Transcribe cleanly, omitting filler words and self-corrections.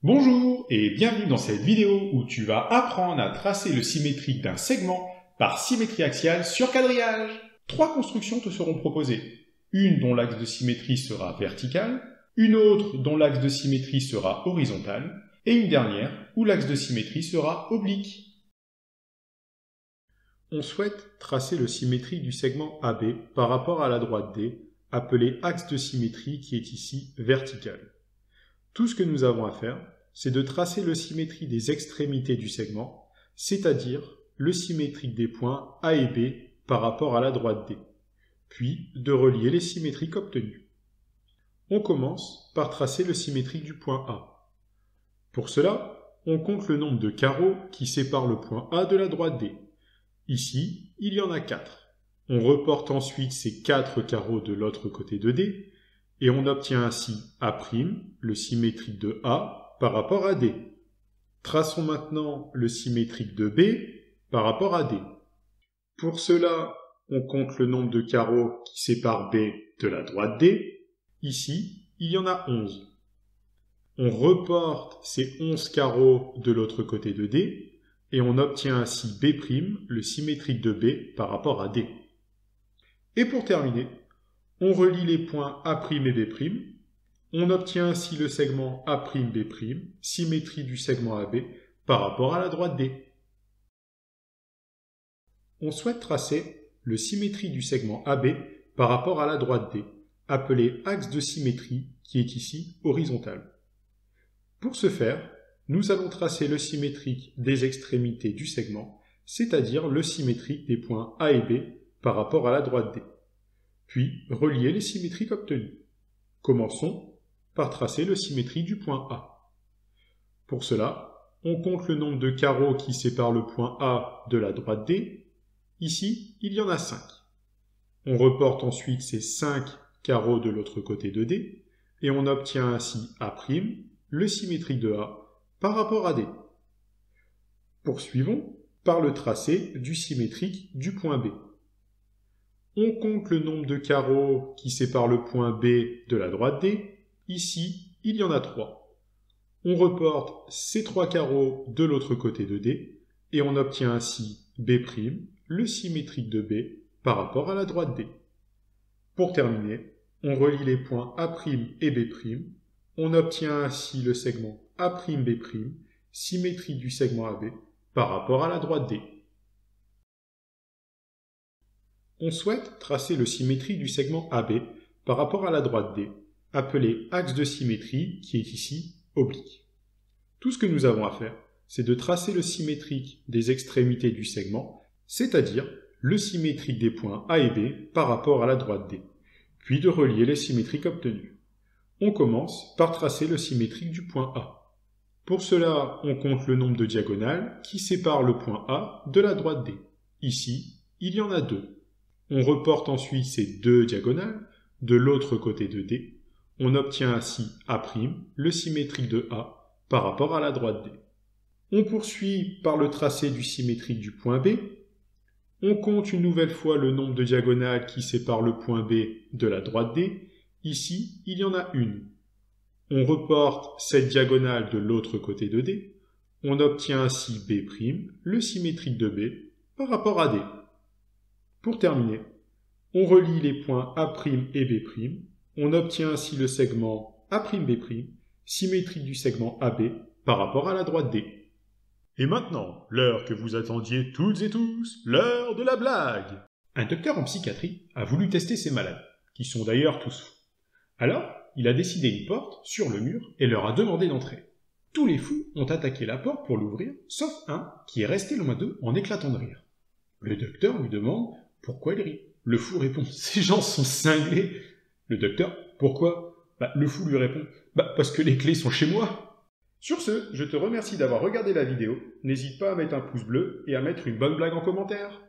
Bonjour et bienvenue dans cette vidéo où tu vas apprendre à tracer le symétrique d'un segment par symétrie axiale sur quadrillage. 3 constructions te seront proposées. Une dont l'axe de symétrie sera vertical, une autre dont l'axe de symétrie sera horizontal, et une dernière où l'axe de symétrie sera oblique. On souhaite tracer le symétrique du segment AB par rapport à la droite D, appelé axe de symétrie qui est ici vertical. Tout ce que nous avons à faire, c'est de tracer le symétrique des extrémités du segment, c'est-à-dire le symétrique des points A et B par rapport à la droite D, puis de relier les symétriques obtenues. On commence par tracer le symétrique du point A. Pour cela, on compte le nombre de carreaux qui séparent le point A de la droite D. Ici, il y en a 4. On reporte ensuite ces 4 carreaux de l'autre côté de D, et on obtient ainsi A', le symétrique de A, par rapport à D. Traçons maintenant le symétrique de B par rapport à D. Pour cela, on compte le nombre de carreaux qui séparent B de la droite D. Ici, il y en a 11. On reporte ces 11 carreaux de l'autre côté de D, et on obtient ainsi B', le symétrique de B, par rapport à D. Et pour terminer, on relie les points A' et B', on obtient ainsi le segment A'B', symétrie du segment AB, par rapport à la droite D. On souhaite tracer le symétrie du segment AB par rapport à la droite D, appelé axe de symétrie, qui est ici horizontal. Pour ce faire, nous allons tracer le symétrique des extrémités du segment, c'est-à-dire le symétrique des points A et B par rapport à la droite D, puis relier les symétriques obtenues. Commençons par tracer le symétrique du point A. Pour cela, on compte le nombre de carreaux qui séparent le point A de la droite D. Ici, il y en a 5. On reporte ensuite ces 5 carreaux de l'autre côté de D, et on obtient ainsi A', le symétrique de A, par rapport à D. Poursuivons par le tracé du symétrique du point B. On compte le nombre de carreaux qui séparent le point B de la droite D. Ici, il y en a 3. On reporte ces 3 carreaux de l'autre côté de D, et on obtient ainsi B', le symétrique de B, par rapport à la droite D. Pour terminer, on relie les points A' et B', on obtient ainsi le segment A'B', symétrie du segment AB, par rapport à la droite D. On souhaite tracer le symétrique du segment AB par rapport à la droite D, appelé axe de symétrie, qui est ici oblique. Tout ce que nous avons à faire, c'est de tracer le symétrique des extrémités du segment, c'est-à-dire le symétrique des points A et B par rapport à la droite D, puis de relier les symétriques obtenues. On commence par tracer le symétrique du point A. Pour cela, on compte le nombre de diagonales qui séparent le point A de la droite D. Ici, il y en a 2. On reporte ensuite ces 2 diagonales de l'autre côté de D. On obtient ainsi A', le symétrique de A, par rapport à la droite D. On poursuit par le tracé du symétrique du point B. On compte une nouvelle fois le nombre de diagonales qui séparent le point B de la droite D. Ici, il y en a une. On reporte cette diagonale de l'autre côté de D. On obtient ainsi B', le symétrique de B, par rapport à D. Pour terminer, on relie les points A' et B'. On obtient ainsi le segment A'B', symétrique du segment AB, par rapport à la droite D. Et maintenant, l'heure que vous attendiez toutes et tous, l'heure de la blague. Un docteur en psychiatrie a voulu tester ses malades, qui sont d'ailleurs tous fous. Alors, il a décidé une porte sur le mur et leur a demandé d'entrer. Tous les fous ont attaqué la porte pour l'ouvrir, sauf un qui est resté loin d'eux en éclatant de rire. Le docteur lui demande pourquoi il rit. Le fou répond « Ces gens sont cinglés !» Le docteur « Pourquoi ?» Le fou lui répond « Parce que les clés sont chez moi !» Sur ce, je te remercie d'avoir regardé la vidéo. N'hésite pas à mettre un pouce bleu et à mettre une bonne blague en commentaire.